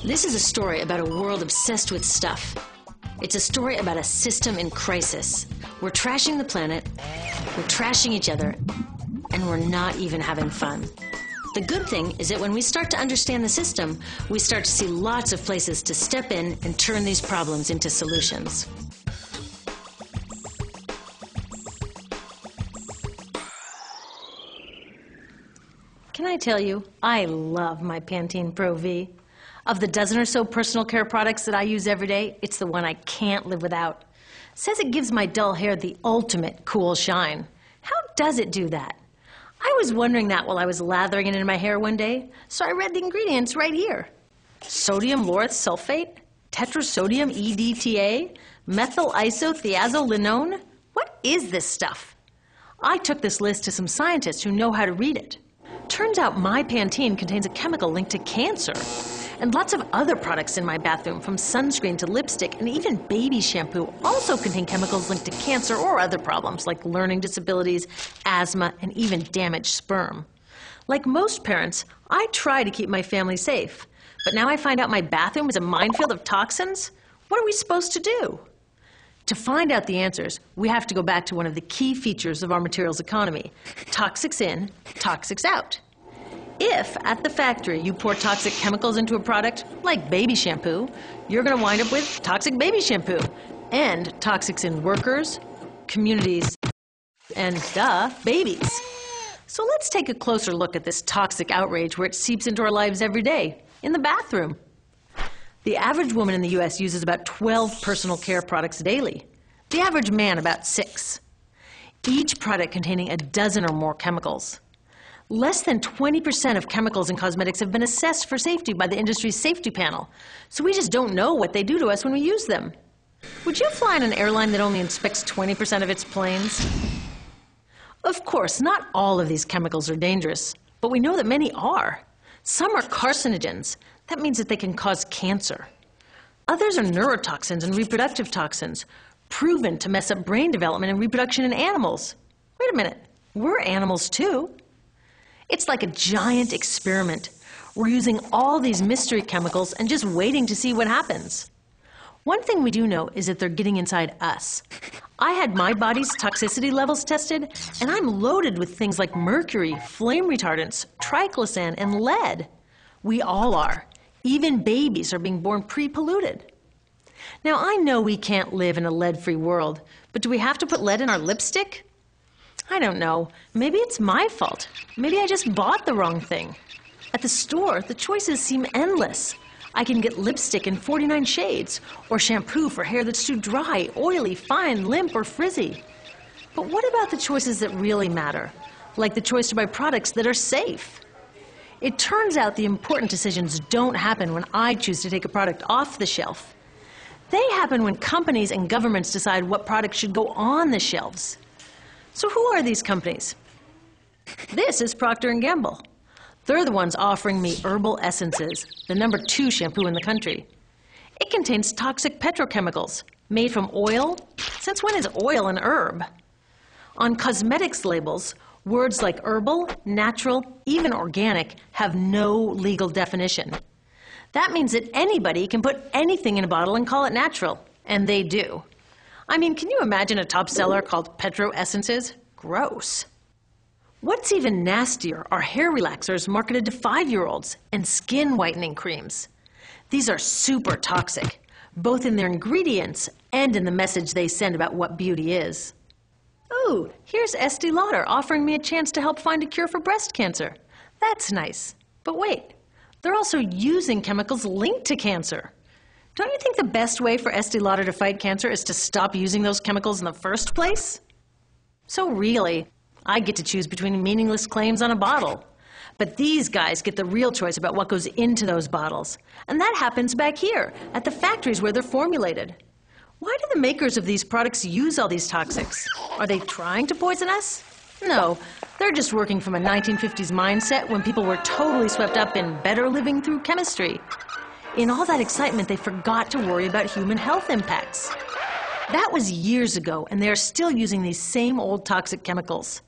This is a story about a world obsessed with stuff. It's a story about a system in crisis. We're trashing the planet, we're trashing each other, and we're not even having fun. The good thing is that when we start to understand the system, we start to see lots of places to step in and turn these problems into solutions. Can I tell you, I love my Pantene Pro V. Of the dozen or so personal care products that I use every day, it's the one I can't live without. Says it gives my dull hair the ultimate cool shine. How does it do that? I was wondering that while I was lathering it in my hair one day, so I read the ingredients right here. Sodium lauryl sulfate, tetrasodium EDTA, methyl isothiazolinone. What is this stuff? I took this list to some scientists who know how to read it. Turns out my Pantene contains a chemical linked to cancer. And lots of other products in my bathroom, from sunscreen to lipstick and even baby shampoo, also contain chemicals linked to cancer or other problems like learning disabilities, asthma, and even damaged sperm. Like most parents, I try to keep my family safe. But now I find out my bathroom is a minefield of toxins? What are we supposed to do? To find out the answers, we have to go back to one of the key features of our materials economy: toxics in, toxics out. If, at the factory, you pour toxic chemicals into a product, like baby shampoo, you're going to wind up with toxic baby shampoo, and toxics in workers, communities, and, babies. So let's take a closer look at this toxic outrage where it seeps into our lives every day, in the bathroom. The average woman in the U.S. uses about 12 personal care products daily. The average man, about 6. Each product containing a dozen or more chemicals. Less than 20% of chemicals in cosmetics have been assessed for safety by the industry's safety panel, so we just don't know what they do to us when we use them. Would you fly on an airline that only inspects 20% of its planes? Of course, not all of these chemicals are dangerous, but we know that many are. Some are carcinogens. That means that they can cause cancer. Others are neurotoxins and reproductive toxins, proven to mess up brain development and reproduction in animals. Wait a minute, we're animals too. It's like a giant experiment. We're using all these mystery chemicals and just waiting to see what happens. One thing we do know is that they're getting inside us. I had my body's toxicity levels tested, and I'm loaded with things like mercury, flame retardants, triclosan, and lead. We all are. Even babies are being born pre-polluted. Now, I know we can't live in a lead-free world, but do we have to put lead in our lipstick? I don't know. Maybe it's my fault. Maybe I just bought the wrong thing. At the store, the choices seem endless. I can get lipstick in 49 shades, or shampoo for hair that's too dry, oily, fine, limp, or frizzy. But what about the choices that really matter? Like the choice to buy products that are safe? It turns out the important decisions don't happen when I choose to take a product off the shelf. They happen when companies and governments decide what products should go on the shelves. So who are these companies? This is Procter & Gamble. They're the ones offering me Herbal Essences, the #2 shampoo in the country. It contains toxic petrochemicals made from oil. Since when is oil an herb? On cosmetics labels, words like herbal, natural, even organic have no legal definition. That means that anybody can put anything in a bottle and call it natural, and they do. I mean, can you imagine a top seller called Petro Essences? Gross. What's even nastier are hair relaxers marketed to 5-year-olds and skin whitening creams. These are super toxic, both in their ingredients and in the message they send about what beauty is. Oh, here's Estee Lauder offering me a chance to help find a cure for breast cancer. That's nice. But wait, they're also using chemicals linked to cancer. Don't you think the best way for Estee Lauder to fight cancer is to stop using those chemicals in the first place? So really, I get to choose between meaningless claims on a bottle. But these guys get the real choice about what goes into those bottles. And that happens back here, at the factories where they're formulated. Why do the makers of these products use all these toxics? Are they trying to poison us? No, they're just working from a 1950s mindset when people were totally swept up in better living through chemistry. In all that excitement, they forgot to worry about human health impacts. That was years ago, and they are still using these same old toxic chemicals.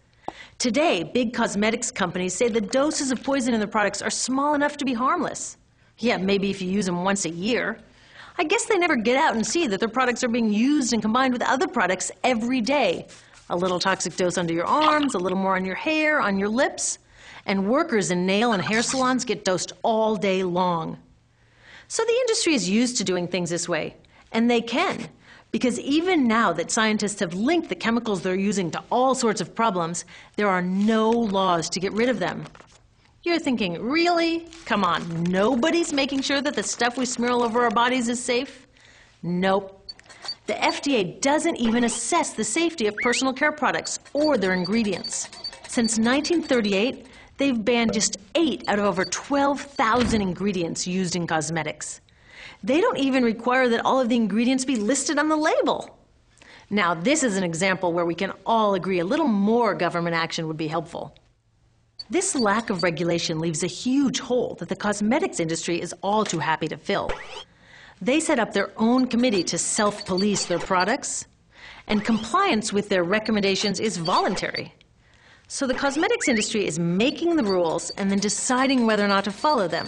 Today, big cosmetics companies say the doses of poison in their products are small enough to be harmless. Yeah, maybe if you use them once a year. I guess they never get out and see that their products are being used and combined with other products every day. A little toxic dose under your arms, a little more on your hair, on your lips. And workers in nail and hair salons get dosed all day long. So the industry is used to doing things this way, and they can. Because even now that scientists have linked the chemicals they're using to all sorts of problems, there are no laws to get rid of them. You're thinking, really? Come on, nobody's making sure that the stuff we smear all over our bodies is safe? Nope. The FDA doesn't even assess the safety of personal care products or their ingredients. Since 1938, they've banned just 8 out of over 12,000 ingredients used in cosmetics. They don't even require that all of the ingredients be listed on the label. Now, this is an example where we can all agree a little more government action would be helpful. This lack of regulation leaves a huge hole that the cosmetics industry is all too happy to fill. They set up their own committee to self-police their products, and compliance with their recommendations is voluntary. So the cosmetics industry is making the rules and then deciding whether or not to follow them.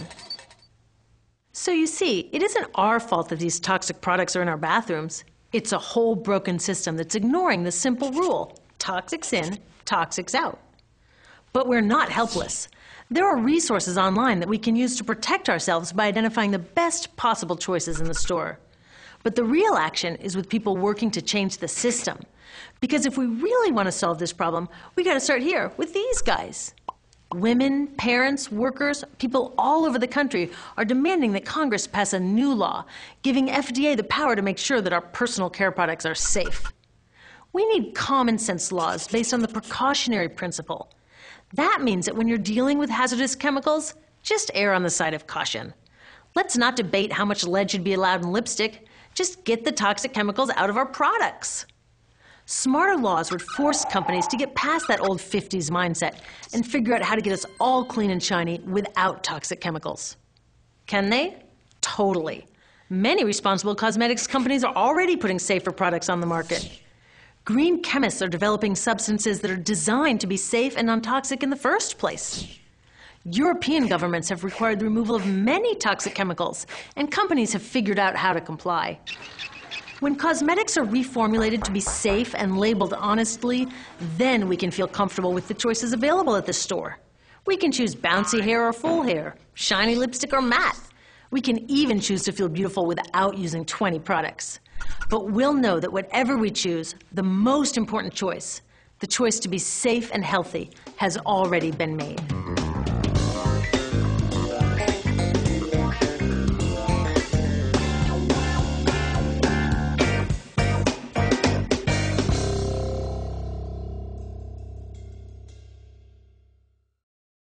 So you see, it isn't our fault that these toxic products are in our bathrooms. It's a whole broken system that's ignoring the simple rule: toxics in, toxics out. But we're not helpless. There are resources online that we can use to protect ourselves by identifying the best possible choices in the store. But the real action is with people working to change the system. Because if we really want to solve this problem, we got to start here with these guys. Women, parents, workers, people all over the country are demanding that Congress pass a new law, giving FDA the power to make sure that our personal care products are safe. We need common sense laws based on the precautionary principle. That means that when you're dealing with hazardous chemicals, just err on the side of caution. Let's not debate how much lead should be allowed in lipstick. Just get the toxic chemicals out of our products. Smarter laws would force companies to get past that old 50s mindset and figure out how to get us all clean and shiny without toxic chemicals. Can they? Totally. Many responsible cosmetics companies are already putting safer products on the market. Green chemists are developing substances that are designed to be safe and non-toxic in the first place. European governments have required the removal of many toxic chemicals, and companies have figured out how to comply. When cosmetics are reformulated to be safe and labeled honestly, then we can feel comfortable with the choices available at the store. We can choose bouncy hair or full hair, shiny lipstick or matte. We can even choose to feel beautiful without using 20 products. But we'll know that whatever we choose, the most important choice, the choice to be safe and healthy, has already been made.